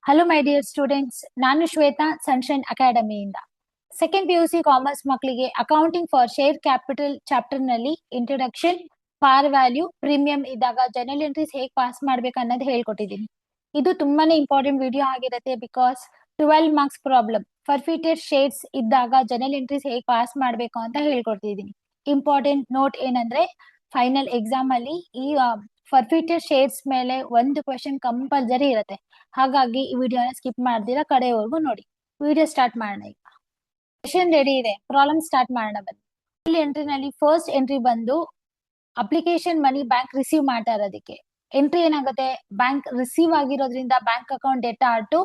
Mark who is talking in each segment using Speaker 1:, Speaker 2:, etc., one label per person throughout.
Speaker 1: Hello my dear students, ನಾನು Shweta sunshine ಅಕಾಡೆಮಿಯಿಂದ. Second PUC commerce ಮಕ್ಕಳಿಗೆ accounting for share capital chapter ನಲ್ಲಿ introduction, par value, premium ಇದ್ದಾಗ general entries ಹೇಗೆ pass ಮಾಡ್ಬೇಕು ಅನ್ನೋದು ಹೇಳ್ಕೊಟ್ಟಿದ್ದೀನಿ. ಇದು ತುಂಬಾನೇ ಇಂಪಾರ್ಟೆಂಟ್ ವಿಡಿಯೋ ಆಗಿರುತ್ತೆ. Because 12 marks problem forfeited shares ಇದ್ದಾಗ ಜನರಲ್ ಎಂಟ್ರೀಸ್ ಹೇಗೆ ಪಾಸ್ ಮಾಡ್ಬೇಕು ಅಂತ ಹೇಳ್ಕೊಡ್ತಿದ್ದೀನಿ. ಇಂಪಾರ್ಟೆಂಟ್ ನೋಟ್ ಏನಂದ್ರೆ, ಫೈನಲ್ ಎಕ್ಸಾಮ್ ಅಲ್ಲಿ ಈ ಫರ್ಫಿಟೆಡ್ ಶೇಡ್ಸ್ ಮೇಲೆ ಒಂದು ಕ್ವೆಶನ್ ಕಂಪಲ್ಸರಿ ಇರುತ್ತೆ. ಹಾಗಾಗಿ ಈ ವಿಡಿಯೋನ ಸ್ಕಿಪ್ ಮಾಡ್ದಿರಾ ಕಡೆವರೆಗೂ ನೋಡಿ. ವಿಡಿಯೋ ಸ್ಟಾರ್ಟ್ ಮಾಡೋಣ. ಈಗ ಕ್ವೆಶನ್ ರೆಡಿ ಇದೆ, ಪ್ರಾಬ್ಲಮ್ ಸ್ಟಾರ್ಟ್ ಮಾಡೋಣ ಬನ್ನಿ. ಇಲ್ಲಿ ಎಂಟ್ರಿನಲ್ಲಿ ಫಸ್ಟ್ ಎಂಟ್ರಿ ಬಂದು ಅಪ್ಲಿಕೇಶನ್ ಮನಿ ಬ್ಯಾಂಕ್ ರಿಸೀವ್ ಮಾಡ್ತಾ ಇರೋದಕ್ಕೆ ಎಂಟ್ರಿ ಏನಾಗುತ್ತೆ, ಬ್ಯಾಂಕ್ ರಿಸೀವ್ ಆಗಿರೋದ್ರಿಂದ bank account data to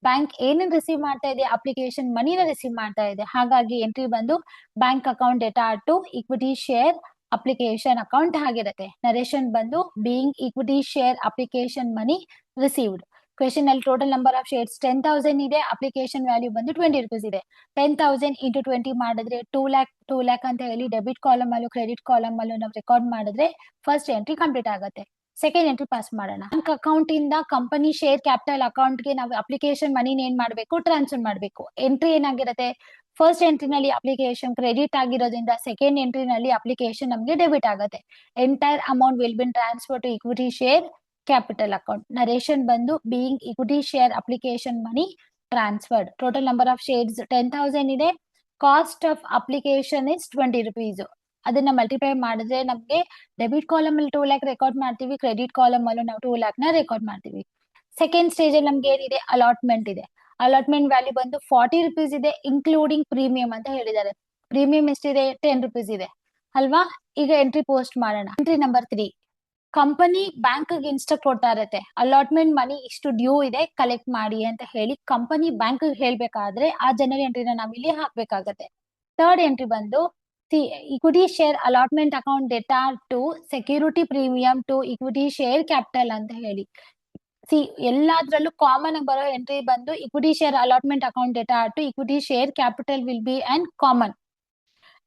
Speaker 1: bank ಏನೇನ್ ರಿಸೀವ್ ಮಾಡ್ತಾ ಇದೆ, ಅಪ್ಲಿಕೇಶನ್ ಮನಿನ ರಿಸೀವ್ ಮಾಡ್ತಾ ಇದೆ. ಹಾಗಾಗಿ ಎಂಟ್ರಿ ಬಂದು bank account data to equity share application account ಆಗಿರುತ್ತೆ. ನರೇಶನ್ ಬಂದು being equity share application money received. Question ಅಲ್ಲಿ ಟೋಟಲ್ ನಂಬರ್ ಆಫ್ ಶೇರ್ಸ್ 10,000 ಇದೆ. ಅಪ್ಲಿಕೇಶನ್ ವ್ಯಾಲ್ಯೂ ಬಂದು 20 ರೂಪೀಸ್ ಇದೆ. 10,000 ಇಂಟು 20 ಮಾಡಿದ್ರೆ 2 ಲ್ಯಾಕ್ ಅಂತ ಹೇಳಿ ಡೆಬಿಟ್ ಕಾಲಮ್ ಅಲ್ಲೂ ಕ್ರೆಡಿಟ್ ಕಾಲಮ್ ಅಲ್ಲೂ ನಾವು ರೆಕಾರ್ಡ್ ಮಾಡಿದ್ರೆ ಫಸ್ಟ್ ಎಂಟ್ರಿ ಕಂಪ್ಲೀಟ್ ಆಗುತ್ತೆ. ಸೆಕೆಂಡ್ ಎಂಟ್ರಿ ಪಾಸ್ ಮಾಡೋಣ. ಬ್ಯಾಂಕ್ ಅಕೌಂಟ್ ಇಂದ ಕಂಪನಿ ಶೇರ್ ಕ್ಯಾಪಿಟಲ್ ಅಕೌಂಟ್ ಗೆ ನಾವು ಅಪ್ಲಿಕೇಶನ್ ಮನಿ ಏನ್ ಮಾಡಬೇಕು, ಟ್ರಾನ್ಸ್ಫರ್ ಮಾಡಬೇಕು. ಎಂಟ್ರಿ ಏನಾಗಿರುತ್ತೆ, ಫಸ್ಟ್ ಎಂಟ್ರಿನಲ್ಲಿ ಅಪ್ಲಿಕೇಶನ್ ಕ್ರೆಡಿಟ್ ಆಗಿರೋದ್ರಿಂದ ಸೆಕೆಂಡ್ ಎಂಟ್ರಿನಲ್ಲಿ ಅಪ್ಲಿಕೇಶನ್ ನಮಗೆ ಡೆಬಿಟ್ ಆಗುತ್ತೆ. Entire amount will been transfer to equity share capital account. Narration ಬಂದು being equity share application money transferred. Total number of shares 10,000 ಇದೆ. Cost of application is 20 rupees. ಅದನ್ನ multiply ಮಾಡಿದ್ರೆ ನಮ್ಗೆ debit column ಅಲ್ಲಿ 2 lakh record ಮಾಡ್ತೀವಿ, credit column ಅಲ್ಲೂ ನಾವು 2 lac ನ ರೆಕಾರ್ಡ್ ಮಾಡ್ತೀವಿ. ಸೆಕೆಂಡ್ ಸ್ಟೇಜ್ ಅಲ್ಲಿ ನಮ್ಗೆ ಏನಿದೆ, ಅಲಾಟ್ಮೆಂಟ್ ಇದೆ. ಅಲಾಟ್ಮೆಂಟ್ ವ್ಯಾಲ್ಯೂ ಬಂದು 40 ರೂಪೀಸ್ ಇದೆ, ಇನ್ಕ್ಲೂಡಿಂಗ್ ಪ್ರೀಮಿಯಂ ಅಂತ ಹೇಳಿದ್ದಾರೆ. ಪ್ರೀಮಿಯಂ ಎಷ್ಟಿದೆ, 10 ರೂಪೀಸ್ ಇದೆ ಅಲ್ವಾ. ಈಗ ಎಂಟ್ರಿ ಪೋಸ್ಟ್ ಮಾಡೋಣ. Entry number 3, company bank instruct ಕೊಡ್ತಾ ಇರತ್ತೆ, ಅಲಾಟ್ಮೆಂಟ್ ಮನಿ ಇಷ್ಟು ಡ್ಯೂ ಇದೆ ಕಲೆಕ್ಟ್ ಮಾಡಿ ಅಂತ ಹೇಳಿ ಕಂಪನಿ ಬ್ಯಾಂಕ್ ಹೇಳ್ಬೇಕಾದ್ರೆ ಆ ಜನರಲ್ ಎಂಟ್ರಿನ ನಾವಿಲ್ಲಿ ಹಾಕ್ಬೇಕಾಗತ್ತೆ. ಥರ್ಡ್ ಎಂಟ್ರಿ ಬಂದು equity share allotment account data to security premium to equity share capital ಅಂತ ಹೇಳಿ. ಎಲ್ಲಾದ್ರಲ್ಲೂ ಕಾಮನ್ ಆಗಿ ಬರೋ ಎಂಟ್ರಿ ಬಂದು equity share allotment account data to equity share capital will be and common.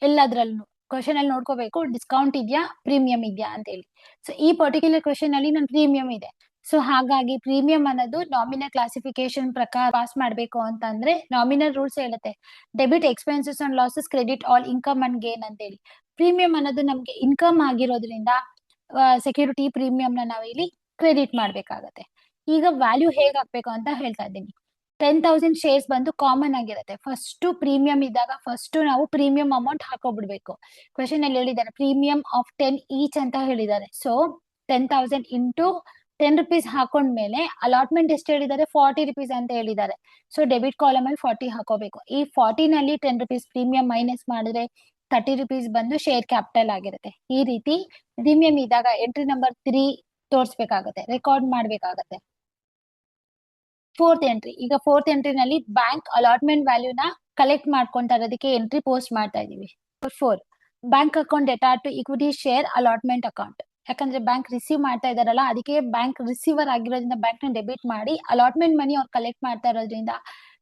Speaker 1: ಎಲ್ಲಾದ್ರಲ್ಲೂ ಕ್ವಶನ್ ಅಲ್ಲಿ ನೋಡ್ಕೋಬೇಕು ಡಿಸ್ಕೌಂಟ್ ಇದೆಯಾ, ಪ್ರೀಮಿಯಂ ಇದೆಯಾ ಅಂತ ಹೇಳಿ. ಸೊ ಈ ಪರ್ಟಿಕ್ಯುಲರ್ ಕ್ವಶನ್ ಅಲ್ಲಿ ನನ್ ಪ್ರೀಮಿಯಂ ಇದೆ. ಸೊ ಹಾಗಾಗಿ ಪ್ರೀಮಿಯಂ ಅನ್ನೋದು ನಾಮಿನಲ್ ಕ್ಲಾಸಿಫಿಕೇಶನ್ ಪ್ರಕಾರ ಪಾಸ್ ಮಾಡ್ಬೇಕು ಅಂತಂದ್ರೆ ನಾಮಿನಲ್ ರೂಲ್ಸ್ ಹೇಳುತ್ತೆ, debit expenses and losses, credit all income and gain ಅಂತ ಹೇಳಿ. ಪ್ರೀಮಿಯಂ ಅನ್ನೋದು ನಮ್ಗೆ ಇನ್ಕಮ್ ಆಗಿರೋದ್ರಿಂದ ಸೆಕ್ಯೂರಿಟಿ ಪ್ರೀಮಿಯಂ ನ ನಾವಿಲ್ಲಿ ಕ್ರೆಡಿಟ್ ಮಾಡ್ಬೇಕಾಗತ್ತೆ. ಈಗ ವ್ಯಾಲ್ಯೂ ಹೇಗ್ ಹಾಕ್ಬೇಕು ಅಂತ ಹೇಳ್ತಾ ಇದ್ದೀನಿ. 10,000 ಶೇರ್ಸ್ ಬಂದು ಕಾಮನ್ ಆಗಿರುತ್ತೆ. ಫಸ್ಟ್ ಪ್ರೀಮಿಯಂ ಇದ್ದಾಗ ಫಸ್ಟ್ ನಾವು ಪ್ರೀಮಿಯಂ ಅಮೌಂಟ್ ಹಾಕೋಬಿಡ್ಬೇಕು. ಕ್ವೆಶನ್ ಅಲ್ಲಿ ಹೇಳಿದ್ದಾರೆ ಪ್ರೀಮಿಯಂ ಆಫ್ 10 ಈಚ್ ಅಂತ ಹೇಳಿದ್ದಾರೆ. ಸೊ 10,000 ಇಂಟು 10 ರೂಪೀಸ್ ಹಾಕೊಂಡ್ಮೇಲೆ ಅಲಾಟ್ಮೆಂಟ್ ಎಷ್ಟು ಹೇಳಿದ್ದಾರೆ, 40 ರೂಪೀಸ್ ಅಂತ ಹೇಳಿದ್ದಾರೆ. ಸೊ ಡೆಬಿಟ್ ಕಾಲಮ್ ಅಲ್ಲಿ 40 ಹಾಕೋಬೇಕು. ಈ 40 ನಲ್ಲಿ 10 ರೂಪೀಸ್ ಪ್ರೀಮಿಯಂ ಮೈನಸ್ ಮಾಡಿದ್ರೆ 30 ರೂಪೀಸ್ ಬಂದು ಶೇರ್ ಕ್ಯಾಪಿಟಲ್ ಆಗಿರುತ್ತೆ. ಈ ರೀತಿ ಪ್ರೀಮಿಯಂ ಇದ್ದಾಗ ಎಂಟ್ರಿ ನಂಬರ್ 3 ತೋರಿಸ್ಬೇಕಾಗತ್ತೆ, ರೆಕಾರ್ಡ್ ಮಾಡ್ಬೇಕಾಗತ್ತೆ. ಫೋರ್ತ್ ಎಂಟ್ರಿ, ಈಗ ಫೋರ್ತ್ ಎಂಟ್ರಿ ನಲ್ಲಿ ಬ್ಯಾಂಕ್ ಅಲಾಟ್ಮೆಂಟ್ ವ್ಯಾಲ್ಯೂನ ಕಲೆಕ್ಟ್ ಮಾಡ್ಕೊಂತ ಇರೋದಕ್ಕೆ ಎಂಟ್ರಿ ಪೋಸ್ಟ್ ಮಾಡ್ತಾ ಇದೀವಿ. 4, bank account data to equity share allotment account. ಯಾಕಂದ್ರೆ ಬ್ಯಾಂಕ್ ರಿಸೀವ್ ಮಾಡ್ತಾ ಇದಾರಲ್ಲ, ಅದಕ್ಕೆ ಬ್ಯಾಂಕ್ ರಿಸೀವರ್ ಆಗಿರೋದ್ರಿಂದ ಬ್ಯಾಂಕ್ ನ ಡೆಬಿಟ್ ಮಾಡಿ ಅಲಾಟ್ಮೆಂಟ್ ಮನಿ ಅವ್ರು ಕಲೆಕ್ಟ್ ಮಾಡ್ತಾ ಇರೋದ್ರಿಂದ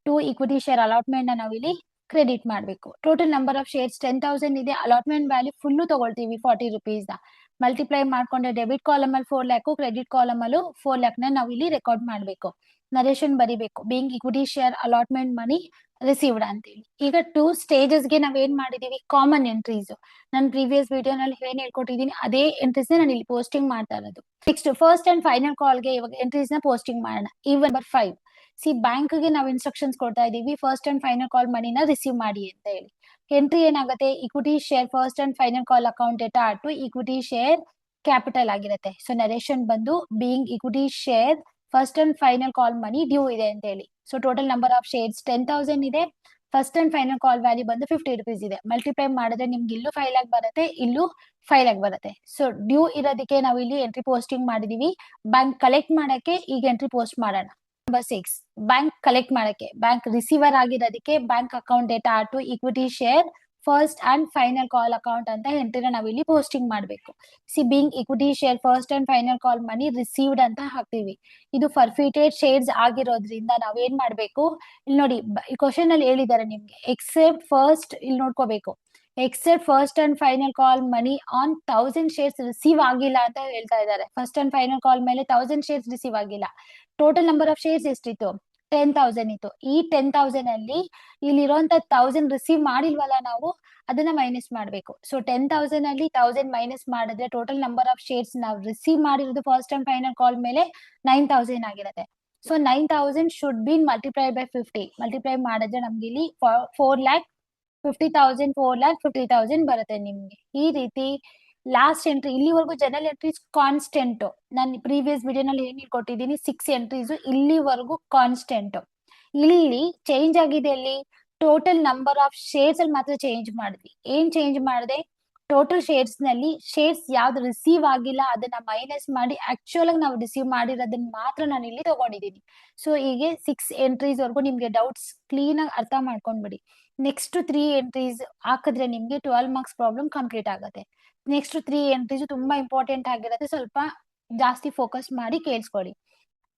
Speaker 1: ಟು ಇಕ್ವಿಟಿ ಶೇರ್ ಅಲಾಟ್ಮೆಂಟ್ ನ ನಾವಿಲ್ಲಿ ಕ್ರೆಡಿಟ್ ಮಾಡಬೇಕು. ಟೋಟಲ್ ನಂಬರ್ ಆಫ್ ಶೇರ್ಸ್ 10,000 ಇದೆ. ಅಲಾಟ್ಮೆಂಟ್ ವ್ಯಾಲ್ಯೂ ಫುಲ್ಲು ತಗೊಳ್ತೀವಿ 40 ರೂಪೀಸ್ ನ ಮಲ್ಟಿಪ್ಲೈ ಮಾಡ್ಕೊಂಡ್ರೆ ಡೆಬಿಟ್ ಕಾಲಮ್ ಅಲ್ಲಿ 4 ಲ್ಯಾಕ್, ಕ್ರೆಡಿಟ್ ಕಾಲಮ್ ಅಲ್ಲೂ 4 ಲ್ಯಾಕ್ ನ ನಾವು ಇಲ್ಲಿ ರೆಕಾರ್ಡ್ ಮಾಡ್ಬೇಕು. ನರೇಶನ್ ಬರಿಬೇಕು, ಬೀಯಿಂಗ್ ಇಕ್ವಿಟಿ ಶೇರ್ ಅಲಾಟ್ಮೆಂಟ್ ಮನಿ ರಿಸೀವ್ಡ್ ಅಂತೇಳಿ. ಈಗ 2 ಸ್ಟೇಜಸ್ ಗೆ ನಾವ್ ಏನ್ ಮಾಡಿದೀವಿ, ಕಾಮನ್ ಎಂಟ್ರೀಸ್. ನಾನು ಪ್ರೀವಿಯಸ್ ವಿಡಿಯೋ ನಲ್ಲಿ ಏನ್ ಹೇಳ್ಕೊಟ್ಟಿದೀನಿ ಅದೇ ಎಂಟ್ರೀಸ್ ನಾನು ಇಲ್ಲಿ ಪೋಸ್ಟಿಂಗ್ ಮಾಡ್ತಾ ಇರೋದು. ನೆಕ್ಸ್ಟ್ ಫಸ್ಟ್ ಅಂಡ್ ಫೈನಲ್ ಕಾಲ್ ಗೆ ಇವಾಗ ಎಂಟ್ರೀಸ್ ನ ಪೋಸ್ಟಿಂಗ್ ಮಾಡೋಣ. ಈವನ್ ನಂಬರ್ 5, ಬ್ಯಾಂಕ್ ಗೆ ನಾವು ಇನ್ಸ್ಟ್ರಕ್ಷನ್ಸ್ ಕೊಡ್ತಾ ಇದೀವಿ ಫಸ್ಟ್ ಅಂಡ್ ಫೈನಲ್ ಕಾಲ್ ಮನಿನ ರಿಸೀವ್ ಮಾಡಿ ಅಂತ ಹೇಳಿ. ಎಂಟ್ರಿ ಏನಾಗುತ್ತೆ, equity share first and final call account data to equity share capital ಆಗಿರುತ್ತೆ. ಸೊ ನರೇಶನ್ ಬಂದು being equity share first and final call money due ಇದೆ ಅಂತ ಹೇಳಿ. So total number of shares 10,000 ಇದೆ. First and final call value ಬಂದು 50 rupees ಇದೆ. Multiply ಮಾಡಿದ್ರೆ ನಿಮ್ಗೆ ಇಲ್ಲೂ 5 ಲ್ಯಾಕ್ ಬರುತ್ತೆ, ಇಲ್ಲೂ 5 ಲ್ಯಾಕ್ ಬರುತ್ತೆ. ಸೊ ಡ್ಯೂ ಇರೋದಕ್ಕೆ ನಾವು ಇಲ್ಲಿ ಎಂಟ್ರಿ ಪೋಸ್ಟಿಂಗ್ ಮಾಡಿದೀವಿ. ಬ್ಯಾಂಕ್ ಕಲೆಕ್ಟ್ ಮಾಡಕ್ಕೆ ಈಗ ಎಂಟ್ರಿ ಪೋಸ್ಟ್ ಮಾಡೋಣ. ನಂಬರ್ 6, ಬ್ಯಾಂಕ್ ಕಲೆಕ್ಟ್ ಮಾಡಕ್ಕೆ, ಬ್ಯಾಂಕ್ ರಿಸೀವರ್ ಆಗಿರೋದಕ್ಕೆ bank account data to equity share first and final call account ಅಂತ ಎಂಟ್ರಿನ ನಾವು ಇಲ್ಲಿ ಪೋಸ್ಟಿಂಗ್ ಮಾಡಬೇಕು. Being equity share first and final call money received ಅಂತ ಹಾಕ್ತಿವಿ. ಇದು ಫರ್ಫಿಟೆಡ್ ಶೇರ್ಸ್ ಆಗಿರೋದ್ರಿಂದ ನಾವ್ ಏನ್ ಮಾಡ್ಬೇಕು, ಇಲ್ಲಿ ನೋಡಿ ಈ ಕ್ವಶನ್ ಅಲ್ಲಿ ಹೇಳಿದ್ದಾರೆ ನಿಮ್ಗೆ ಎಕ್ಸೆಪ್ಟ್ ಫಸ್ಟ್, ಇಲ್ಲಿ ನೋಡ್ಕೋಬೇಕು, except first and final call money on 1000 shares receive ಆಗಿಲ್ಲ ಅಂತ ಹೇಳ್ತಾ ಇದ್ದಾರೆ. ಫಸ್ಟ್ ಅಂಡ್ ಫೈನಲ್ ಕಾಲ್ ಮೇಲೆ 1000 ಶೇರ್ಸ್ ರಿಸೀವ್ ಆಗಿಲ್ಲ. ಟೋಟಲ್ ನಂಬರ್ ಆಫ್ ಶೇರ್ಸ್ ಎಷ್ಟಿತ್ತು, 10,000 ಇತ್ತು. ಈ 10,000 ಅಲ್ಲಿ ಇಲ್ಲಿರುವಂತ 1,000 ರಿಸೀವ್ ಮಾಡಿಲ್ವಲ್ಲ ನಾವು, ಅದನ್ನ ಮೈನಸ್ ಮಾಡ್ಬೇಕು. ಸೊ 10,000 ಅಲ್ಲಿ 1,000 ಮೈನಸ್ ಮಾಡಿದ್ರೆ ಟೋಟಲ್ ನಂಬರ್ ಆಫ್ ಶೇರ್ಸ್ ನಾವು ರಿಸೀವ್ ಮಾಡಿರೋದು ಫಸ್ಟ್ ಅಂಡ್ ಫೈನಲ್ ಕಾಲ್ ಮೇಲೆ 9,000 ಆಗಿರುತ್ತೆ. So 9,000 should be multiply by 50. Multiply ಮಾಡಿದ್ರೆ ನಮ್ಗೆ ಇಲ್ಲಿ 4,50,000 4,50,000 ಬರುತ್ತೆ ನಿಮ್ಗೆ. ಈ ರೀತಿ ಲಾಸ್ಟ್ ಎಂಟ್ರಿ ಇಲ್ಲಿವರೆಗೂ ಜನರಲ್ ಎಂಟ್ರೀಸ್ ಕಾನ್ಸ್ಟೆಂಟ್. ನಾನು ಪ್ರೀವಿಯಸ್ ವಿಡಿಯೋನಲ್ಲಿ ಏನ್ ಕೊಟ್ಟಿದ್ದೀನಿ 6 ಎಂಟ್ರೀಸ್ ಇಲ್ಲಿವರೆಗೂ ಕಾನ್ಸ್ಟೆಂಟ್. ಇಲ್ಲಿ ಚೇಂಜ್ ಆಗಿದೆ ಅಲ್ಲಿ ಟೋಟಲ್ ನಂಬರ್ ಆಫ್ ಶೇರ್ಸ್ ಅಲ್ಲಿ ಮಾತ್ರ ಚೇಂಜ್ ಮಾಡಿದ್ವಿ. ಏನ್ ಚೇಂಜ್ ಮಾಡಿದೆ, ಟೋಟಲ್ ಶೇರ್ಸ್ ನಲ್ಲಿ ಶೇರ್ಸ್ ಯಾವ್ದು ರಿಸೀವ್ ಆಗಿಲ್ಲ ಅದನ್ನ ಮೈನಸ್ ಮಾಡಿ ಆಕ್ಚುಯಲ್ ಆಗಿ ನಾವು ರಿಸೀವ್ ಮಾಡಿರೋದನ್ನ ಮಾತ್ರ ನಾನು ಇಲ್ಲಿ ತಗೊಂಡಿದ್ದೀನಿ. ಸೊ ಹೀಗೆ 6 ಎಂಟ್ರೀಸ್ ವರ್ಗು ನಿಮ್ಗೆ ಡೌಟ್ಸ್ ಕ್ಲೀನ್ ಆಗಿ ಅರ್ಥ ಮಾಡ್ಕೊಂಡ್ಬಿಡಿ. ನೆಕ್ಸ್ಟ್ 3 ಎಂಟ್ರೀಸ್ ಹಾಕಿದ್ರೆ ನಿಮ್ಗೆ 12 ಮಾರ್ಕ್ಸ್ ಪ್ರಾಬ್ಲಮ್ ಕಂಪ್ಲೀಟ್ ಆಗುತ್ತೆ. ನೆಕ್ಸ್ಟ್ 3 ಎಂಟ್ರೀಸ್ ತುಂಬಾ ಇಂಪಾರ್ಟೆಂಟ್ ಆಗಿರುತ್ತೆ, ಸ್ವಲ್ಪ ಜಾಸ್ತಿ ಫೋಕಸ್ ಮಾಡಿ ಕೇಳಿಸ್ಕೊಳ್ಳಿ.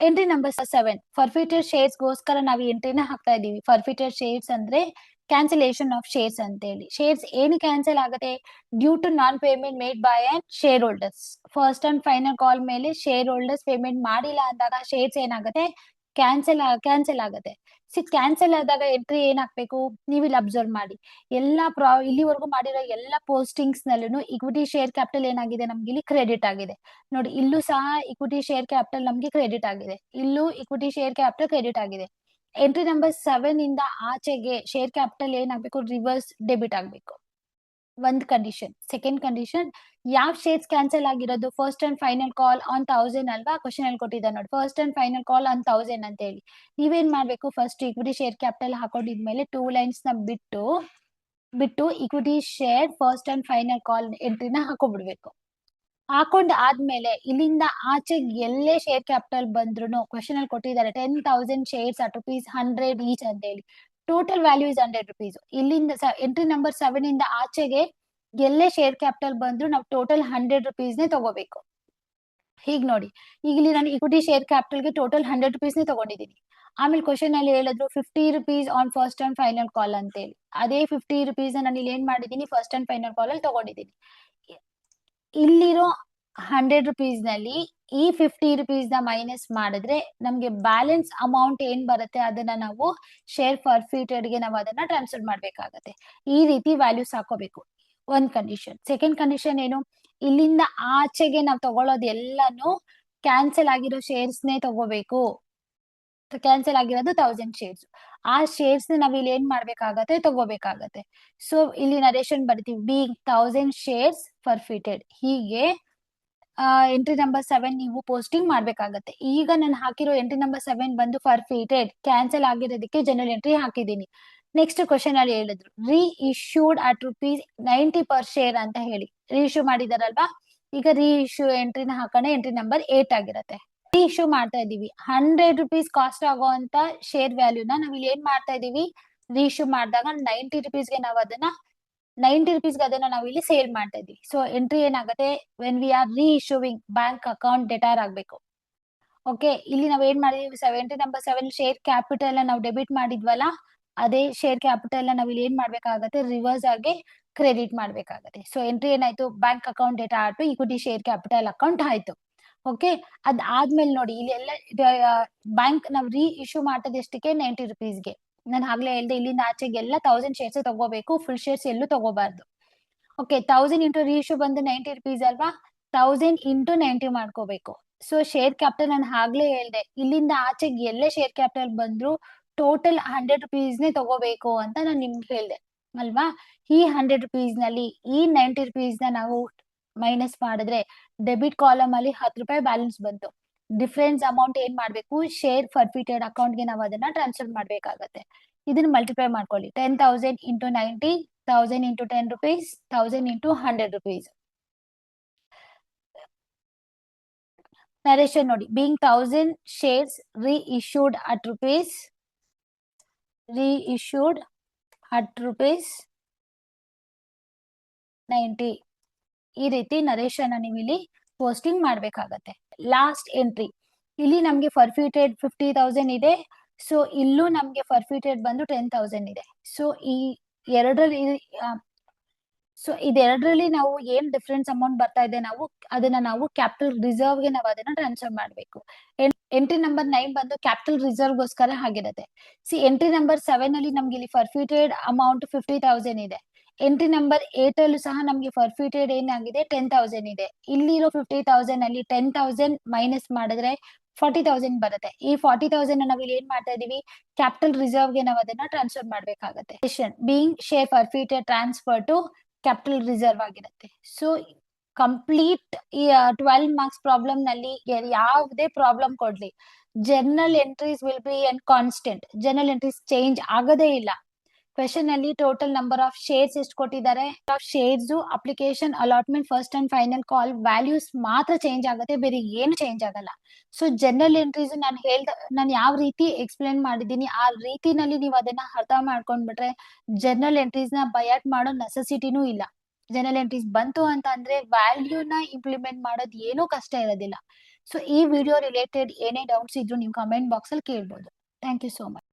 Speaker 1: ಎಂಟ್ರಿ ನಂಬರ್ 7 ಫರ್ಫಿಟೆಡ್ ಶೇರ್ಸ್ ಗೋಸ್ಕರ ನಾವು ಎಂಟ್ರಿನ ಹಾಕ್ತಾ ಇದೀವಿ. ಫರ್ಫಿಟೆಡ್ ಶೇರ್ಸ್ ಅಂದ್ರೆ ಕ್ಯಾನ್ಸಲೇಷನ್ ಆಫ್ ಶೇರ್ಸ್ ಅಂತ ಹೇಳಿ. ಶೇರ್ಸ್ ಏನು ಕ್ಯಾನ್ಸಲ್ ಆಗುತ್ತೆ, due to non payment made by and share holders. First and final call ಮೇಲೆ ಶೇರ್ ಹೋಲ್ಡರ್ಸ್ ಪೇಮೆಂಟ್ ಮಾಡಿಲ್ಲ ಅಂದಾಗ ಶೇರ್ಸ್ ಏನಾಗುತ್ತೆ, ಕ್ಯಾನ್ಸಲ್ ಆಗುತ್ತೆ. ಕ್ಯಾನ್ಸಲ್ ಆದಾಗ ಎಂಟ್ರಿ ಏನ್ ಹಾಕ್ಬೇಕು, ನೀವು ಇಲ್ಲಿ ಅಬ್ಸರ್ವ್ ಮಾಡಿ. ಇಲ್ಲಿವರೆಗೂ ಮಾಡಿರೋ ಎಲ್ಲಾ ಪೋಸ್ಟಿಂಗ್ಸ್ ನಲ್ಲೂ ಇಕ್ವಿಟಿ ಶೇರ್ ಕ್ಯಾಪಿಟಲ್ ಏನಾಗಿದೆ ನಮ್ಗೆ ಇಲ್ಲಿ ಕ್ರೆಡಿಟ್ ಆಗಿದೆ. ನೋಡಿ ಇಲ್ಲೂ ಸಹ ಇಕ್ವಿಟಿ ಶೇರ್ ಕ್ಯಾಪಿಟಲ್ ನಮ್ಗೆ ಕ್ರೆಡಿಟ್ ಆಗಿದೆ, ಇಲ್ಲೂ ಇಕ್ವಿಟಿ ಶೇರ್ ಕ್ಯಾಪಿಟಲ್ ಕ್ರೆಡಿಟ್ ಆಗಿದೆ. ಎಂಟ್ರಿ ನಂಬರ್ 7 ಇಂದ ಆಚೆಗೆ ಶೇರ್ ಕ್ಯಾಪಿಟಲ್ ಏನಾಗ್ಬೇಕು, ರಿವರ್ಸ್ ಡೆಬಿಟ್ ಆಗ್ಬೇಕು. ಒಂದ್ ಕಂಡೀಷನ್. ಸೆಕೆಂಡ್ ಕಂಡೀಷನ್, ಯಾವ ಶೇರ್ಸ್ ಕ್ಯಾನ್ಸಲ್ ಆಗಿರೋದು, first and final call on 1,000 ಅಲ್ವಾ, ಕ್ವಶನ್ ಅಲ್ಲಿ ಕೊಟ್ಟಿದ್ದಾರೆ ನೋಡಿ. First and final call on 1,000 ಅಂತ ಹೇಳಿ ನೀವೇನ್ ಮಾಡ್ಬೇಕು, ಫಸ್ಟ್ ಇಕ್ವಿಟಿ ಶೇರ್ ಕ್ಯಾಪಿಟಲ್ ಹಾಕೊಂಡಿದ್ಮೇಲೆ 2 ಲೈನ್ಸ್ ನ ಬಿಟ್ಟು equity share first and final ಕಾಲ್ ಎಂಟ್ರಿನ ಹಾಕೊಂಡ್ಬಿಡ್ಬೇಕು. ಹಾಕೊಂಡ್ ಆದ್ಮೇಲೆ ಇಲ್ಲಿಂದ ಆಚೆಗೆ ಎಲ್ಲೇ ಶೇರ್ ಕ್ಯಾಪಿಟಲ್ ಬಂದ್ರು ಕ್ವಶನ್ ಅಲ್ಲಿ ಕೊಟ್ಟಿದ್ದಾರೆ 10,000 ಶೇರ್ಸ್ ಅಟ್ ₹100 ಈಚ್ ಅಂತ ಹೇಳಿ. Total value is ₹100. ಇಲ್ಲಿಂದ ಎಂಟ್ರಿ ನಂಬರ್ 7 ಇಂದ ಆಚೆಗೆ ಎಲ್ಲೇ ಶೇರ್ ಕ್ಯಾಪಿಟಲ್ ಬಂದ್ರು ನಾವು ಟೋಟಲ್ ₹100 ನೇ ತಗೋಬೇಕು. ಹೀಗ್ ನೋಡಿ, ಈಗ ಇಲ್ಲಿ ನಾನು ಇಕ್ವಿಟಿ ಶೇರ್ ಕ್ಯಾಪಿಟಲ್ ಗೆ ಟೋಟಲ್ ₹100 ನೇ ತಗೊಂಡಿದ್ದೀನಿ. ಆಮೇಲೆ ಕ್ವಶನ್ ಅಲ್ಲಿ ಹೇಳಿದ್ರು ₹50 ಆನ್ ಫಸ್ಟ್ ಅಂಡ್ ಫೈನಲ್ ಕಾಲ್ ಅಂತ ಹೇಳಿ. ಅದೇ ₹50 ನಾನು ಇಲ್ಲಿ ಏನ್ ಮಾಡಿದೀನಿ, ಫಸ್ಟ್ ಅಂಡ್ ಫೈನಲ್ ಕಾಲ್ ಅಲ್ಲಿ ತಗೊಂಡಿದ್ದೀನಿ. ಇಲ್ಲಿರೋ ₹100 ನಲ್ಲಿ ಈ ₹50 ನ ಮೈನಸ್ ಮಾಡಿದ್ರೆ ನಮ್ಗೆ ಬ್ಯಾಲೆನ್ಸ್ ಅಮೌಂಟ್ ಏನ್ ಬರುತ್ತೆ ಅದನ್ನ ನಾವು ಶೇರ್ ಫರ್ಫಿಟೆಡ್ ಗೆ ನಾವು ಅದನ್ನ ಟ್ರಾನ್ಸ್ಫರ್ ಮಾಡ್ಬೇಕಾಗತ್ತೆ. ಈ ರೀತಿ ವ್ಯಾಲ್ಯೂಸ್ ಹಾಕೋಬೇಕು. ಒಂದ್ ಕಂಡೀಷನ್. ಸೆಕೆಂಡ್ ಕಂಡೀಷನ್ ಏನು, ಇಲ್ಲಿಂದ ಆಚೆಗೆ ನಾವು ತಗೊಳ್ಳೋದು ಎಲ್ಲಾನು ಕ್ಯಾನ್ಸಲ್ ಆಗಿರೋ ಶೇರ್ಸ್ ನೇ ತಗೋಬೇಕು. ಕ್ಯಾನ್ಸಲ್ ಆಗಿರೋದು 1,000 ಶೇರ್ಸ್. ಆ ಶೇರ್ಸ್ ನಾವ್ ಇಲ್ಲಿ ಏನ್ ಮಾಡ್ಬೇಕಾಗತ್ತೆ, ತಗೋಬೇಕಾಗತ್ತೆ. ಸೊ ಇಲ್ಲಿ ನರೇಶನ್ ಬರ್ತೀವಿ, ಬೀಯಿಂಗ್ 1,000 ಶೇರ್ಸ್ ಫರ್ಫಿಟೆಡ್. ಹೀಗೆ ಎಂಟ್ರಿ ನಂಬರ್ 7 ನೀವು ಪೋಸ್ಟಿಂಗ್ ಮಾಡ್ಬೇಕಾಗತ್ತೆ. ಈಗ ನಾನು ಹಾಕಿರೋ ಎಂಟ್ರಿ ನಂಬರ್ 7 ಬಂದು ಫರ್ಫಿಟೆಡ್ ಕ್ಯಾನ್ಸಲ್ ಆಗಿರೋದಕ್ಕೆ ಜನರಲ್ ಎಂಟ್ರಿ ಹಾಕಿದ್ದೀನಿ. ನೆಕ್ಸ್ಟ್ ಕ್ವಶನ್ ಅಲ್ಲಿ ಹೇಳಿದ್ರು ರೀ ಇಶ್ಯೂಡ್ ಅಟ್ ₹90 ಪರ್ ಶೇರ್ ಅಂತ ಹೇಳಿ ರೀ ಇಶ್ಯೂ ಮಾಡಿದಾರಲ್ವಾ. ಈಗ ರೀ ಇಶ್ಯೂ ಎಂಟ್ರಿನ ಹಾಕೋಣ. ಎಂಟ್ರಿ ನಂಬರ್ 8 ಆಗಿರತ್ತೆ. ರೀ ಇಶ್ಯೂ ಮಾಡ್ತಾ ಇದೀವಿ. ₹100 ಕಾಸ್ಟ್ ಆಗುವಂತ ಶೇರ್ ವ್ಯಾಲ್ಯೂನ ನಾವ್ ಇಲ್ಲಿ ಏನ್ ಮಾಡ್ತಾ ಇದೀವಿ, ರೀ ಇಶ್ಯೂ ಮಾಡಿದಾಗ ₹90 ಗೆ ನಾವು ಅದನ್ನ ₹90 ಅದನ್ನ ನಾವು ಇಲ್ಲಿ ಸೇಲ್ ಮಾಡ್ತಾ ಇದೀವಿ. ಸೊ ಎಂಟ್ರಿ ಏನಾಗುತ್ತೆ, ವೆನ್ ವಿ ಆರ್ ರೀ ಇಶ್ಯೂವಿಂಗ್ ಬ್ಯಾಂಕ್ ಅಕೌಂಟ್ ಡೆಟಾರ್ ಆಗ್ಬೇಕು. ಓಕೆ, ಇಲ್ಲಿ ನಾವ್ ಏನ್ ಮಾಡಿದೀವಿ, ಎಂಟ್ರಿ ನಂಬರ್ 7 ಶೇರ್ ಕ್ಯಾಪಿಟಲ್ ನಾವು ಡೆಬಿಟ್ ಮಾಡಿದ್ವಲ್ಲ, ಅದೇ ಶೇರ್ ಕ್ಯಾಪಿಟಲ್ ನಾವ್ ಇಲ್ಲಿ ಏನ್ ಮಾಡ್ಬೇಕಾಗತ್ತೆ, ರಿವರ್ಸ್ ಆಗಿ ಕ್ರೆಡಿಟ್ ಮಾಡ್ಬೇಕಾಗತ್ತೆ. ಸೊ ಎಂಟ್ರಿ ಏನಾಯ್ತು, bank account data to equity share capital account ಆಯ್ತು. ಓಕೆ, ಅದಾದ್ಮೇಲೆ ನೋಡಿ ಇಲ್ಲಿ ಎಲ್ಲ ಬ್ಯಾಂಕ್ ನಾವ್ ರೀ ಇಶ್ಯೂ ಮಾಡ್ತದ ಎಷ್ಟಕ್ಕೆ, ₹90ಗೆ. ನಾನು ಆಗ್ಲೇ ಹೇಳ್ದೆ ಇಲ್ಲಿಂದ ಆಚೆಗೆ ಎಲ್ಲ 1,000 ಶೇರ್ಸ್ ತಗೋಬೇಕು, ಫುಲ್ ಶೇರ್ಸ್ ಎಲ್ಲೂ ತಗೋಬಾರ್ದು. ಓಕೆ, 1,000 ಇಂಟು ರೀ ಇಶ್ಯೂ ಬಂದು ₹90 ಅಲ್ವಾ, 1,000 ಇಂಟು 90 ಮಾಡ್ಕೋಬೇಕು. ಸೊ ಶೇರ್ ಕ್ಯಾಪಿಟಲ್ ನಾನು ಆಗ್ಲೇ ಹೇಳ್ದೆ, ಇಲ್ಲಿಂದ ಆಚೆಗೆ ಎಲ್ಲೇ ಶೇರ್ ಕ್ಯಾಪಿಟಲ್ ಬಂದ್ರು ಟೋಟಲ್ ₹100 ನೇ ತಗೋಬೇಕು ಅಂತ ನಾನು ನಿಮ್ಗೆ ಹೇಳ್ದೆ ಅಲ್ವಾ. ಈ ₹100 ನಲ್ಲಿ ಈ ₹90 ನ ನಾವು ಮೈನಸ್ ಮಾಡಿದ್ರೆ ಡೆಬಿಟ್ ಕಾಲಮ್ ಅಲ್ಲಿ ₹10 ಬ್ಯಾಲೆನ್ಸ್ ಬಂತು. ಡಿಫರೆನ್ಸ್ ಅಮೌಂಟ್ ಏನ್ ಮಾಡ್ಬೇಕು, ಶೇರ್ ಫರ್ಫಿಟೆಡ್ ಅಕೌಂಟ್ ಗೆ ನಾವು ಅದನ್ನ ಟ್ರಾನ್ಸ್ಫರ್ ಮಾಡ್ಬೇಕಾಗತ್ತೆ. ಇದನ್ನ ಮಲ್ಟಿಪ್ಲೈ ಮಾಡ್ಕೊಳ್ಳಿ. 10,000 ಇಂಟು 90, 1,000 ಇಂಟು ₹10, 1,000 ಇಂಟು ₹100. ನರೇಶನ್ ನೋಡಿ, ಬೀಯಿಂಗ್ 1,000 ಶೇರ್ಸ್ ರೀ ಇಶ್ಯೂಡ್ ಅಟ್ ₹90. ಈ ರೀತಿ ನರೇಶನ್ ನೀವು ಇಲ್ಲಿ ಪೋಸ್ಟಿಂಗ್ ಮಾಡ್ಬೇಕಾಗತ್ತೆ. ಲಾಸ್ಟ್ ಎಂಟ್ರಿ, ಇಲ್ಲಿ ನಮ್ಗೆ ಫರ್ಫಿಟೆಡ್ 50,000 ಇದೆ. ಸೊ ಇಲ್ಲೂ ನಮ್ಗೆ ಫರ್ಫಿಟೆಡ್ ಬಂದು 10,000 ಇದೆ. ಸೊ ಈ ಎರಡರಲ್ಲಿ ಸೊ ಇದೆರಡರಲ್ಲಿ ನಾವು ಏನ್ ಡಿಫರೆನ್ಸ್ ಅಮೌಂಟ್ ಬರ್ತಾ ಇದೆ ಅದನ್ನ ನಾವು ಕ್ಯಾಪಿಟಲ್ ರಿಸರ್ವ್ ಗೆ ನಾವು ಅದನ್ನ ಟ್ರಾನ್ಸ್ಫರ್ ಮಾಡಬೇಕು. ಎಂಟ್ರಿ ನಂಬರ್ 9 ಬಂದು ಕ್ಯಾಪಿಟಲ್ ರಿಸರ್ವ್ ಗೋಸ್ಕರ ಆಗಿರುತ್ತೆ. ಎಂಟ್ರಿ ನಂಬರ್ 7 ಅಲ್ಲಿ ನಮ್ಗೆ ಇಲ್ಲಿ ಫರ್ಫಿಟೆಡ್ ಅಮೌಂಟ್ 50,000 ಇದೆ. ಎಂಟ್ರಿ ನಂಬರ್ 8 ಅಲ್ಲೂ ಸಹ ನಮ್ಗೆ ಫರ್ಫಿಟೆಡ್ ಏನಾಗಿದೆ 10,000 ಇದೆ. ಇಲ್ಲಿರೋ 50,000 ಅಲ್ಲಿ 10,000 ಮೈನಸ್ ಮಾಡಿದ್ರೆ 40,000 ಬರುತ್ತೆ. ಈ 40,000 ನಾವು ಇಲ್ಲಿ ಏನ್ ಮಾಡ್ತಾ ಇದೀವಿ, ಕ್ಯಾಪಿಟಲ್ ರಿಸರ್ವ್ ಗೆ ನಾವು ಅದನ್ನ ಟ್ರಾನ್ಸ್ಫರ್ ಮಾಡ್ಬೇಕಾಗತ್ತೆ. Being share forfeited transfer to capital reserve ಆಗಿರುತ್ತೆ. ಸೊ ಕಂಪ್ಲೀಟ್ ಈ 12 ಮಾರ್ಕ್ಸ್ ಪ್ರಾಬ್ಲಮ್ ನಲ್ಲಿ ಯಾವುದೇ ಪ್ರಾಬ್ಲಮ್ ಕೊಡ್ಲಿ, journal entries will be and constant. Journal entries change ಆಗದೇ ಇಲ್ಲ. ಕ್ವೆಶನ್ ಅಲ್ಲಿ ಟೋಟಲ್ ನಂಬರ್ ಆಫ್ ಶೇರ್ಸ್ ಎಷ್ಟು ಕೊಟ್ಟಿದ್ದಾರೆ, shares application allotment first and final call values ಮಾತ್ರ ಚೇಂಜ್ ಆಗುತ್ತೆ, ಬೇರೆ ಏನು ಚೇಂಜ್ ಆಗಲ್ಲ. ಸೊ ಜನರಲ್ ಎಂಟ್ರೀಸ್ ನಾನು ಯಾವ ರೀತಿ ಎಕ್ಸ್ಪ್ಲೇನ್ ಮಾಡಿದ್ದೀನಿ ಆ ರೀತಿನಲ್ಲಿ ನೀವು ಅದನ್ನ ಅರ್ಥ ಮಾಡ್ಕೊಂಡ್ಬಿಟ್ರೆ ಜನರಲ್ ಎಂಟ್ರೀಸ್ ನ ಬಯಾಟ್ ಮಾಡೋ ನೆಸೆಸಿಟಿನೂ ಇಲ್ಲ. ಜನರಲ್ ಎಂಟ್ರೀಸ್ ಬಂತು ಅಂತ ಅಂದ್ರೆ ವ್ಯಾಲ್ಯೂನ ಇಂಪ್ಲಿಮೆಂಟ್ ಮಾಡೋದು ಏನೂ ಕಷ್ಟ ಇರೋದಿಲ್ಲ. ಸೊ ಈ ವಿಡಿಯೋ ರಿಲೇಟೆಡ್ ಏನೇ ಡೌಟ್ಸ್ ಇದ್ರು ನೀವು ಕಮೆಂಟ್ ಬಾಕ್ಸ್ ಅಲ್ಲಿ ಕೇಳ್ಬೋದು. Thank you so much.